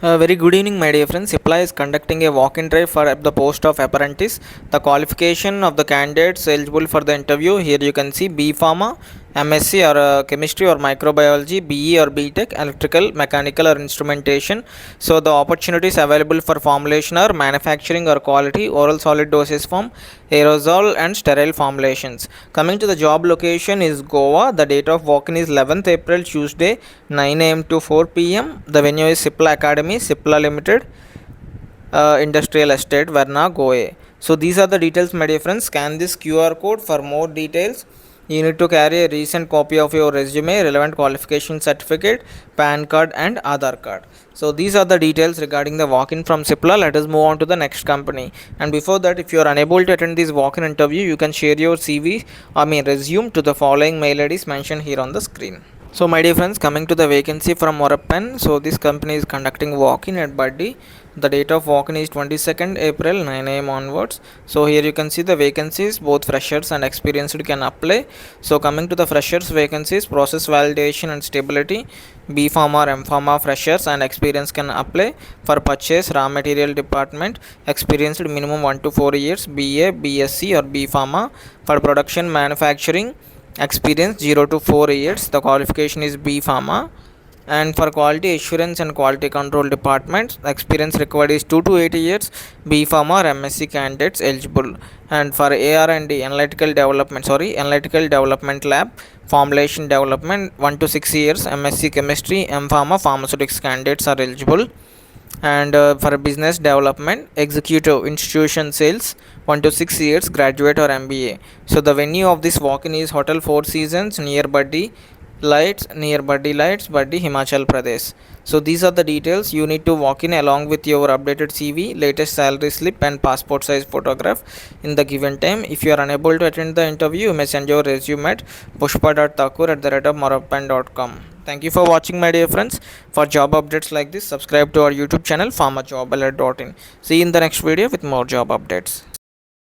Very good evening, my dear friends. Cipla is conducting a walk-in drive for the post of apprentice. The qualification of the candidates eligible for the interview. Here you can see B.pharm, Msc or chemistry or microbiology, BE or Btech, electrical, mechanical or instrumentation. So the opportunities available for formulation are manufacturing or quality, oral solid dosage form, aerosol and sterile formulations. Coming to the job location is Goa. The date of walk-in is 11th April, Tuesday, 9 a.m. to 4 p.m. The venue is Cipla Academy, Cipla Limited, Industrial Estate, Varna, Goa. So these are the details, my dear friends. Scan this QR code for more details. You need to carry a recent copy of your resume, relevant qualification certificate, PAN card and Aadhaar card. So these are the details regarding the walk-in from Cipla. Let us move on to the next company. And before that, if you are unable to attend this walk-in interview, you can share your resume to the following mail IDs mentioned here on the screen. So my dear friends, coming to the vacancy from Morepen. So this company is conducting walk-in at Buddy. The date of walk-in is 22nd April 9 a.m. onwards. So here you can see the vacancies, both freshers and experienced can apply. So coming to the freshers vacancies, process validation and stability, B.pharm or M.pharm freshers and experience can apply. For purchase, raw material department, experienced minimum 1 to 4 years, BA, BSc or B.pharm. For production manufacturing, experience 0 to 4 years. The qualification is B.pharm. And for quality assurance and quality control departments, experience required is 2 to 8 years. B.pharm or Msc candidates eligible. And for AR&D, analytical development lab, formulation development 1 to 6 years. Msc chemistry, M.pharm pharmaceutics candidates are eligible. And for business development, executive institution sales 1 to 6 years, graduate or MBA. So the venue of this walk-in is Hotel Four Seasons near Buddy Lights, Buddy, Himachal Pradesh. So these are the details. You need to walk in along with your updated CV, latest salary slip and passport size photograph in the given time. If you are unable to attend the interview, you may send your resume at pushpa.thakur@morepen.com. Thank you for watching, my dear friends. For job updates like this, subscribe to our YouTube channel pharmajobalert.in. See you in the next video with more job updates.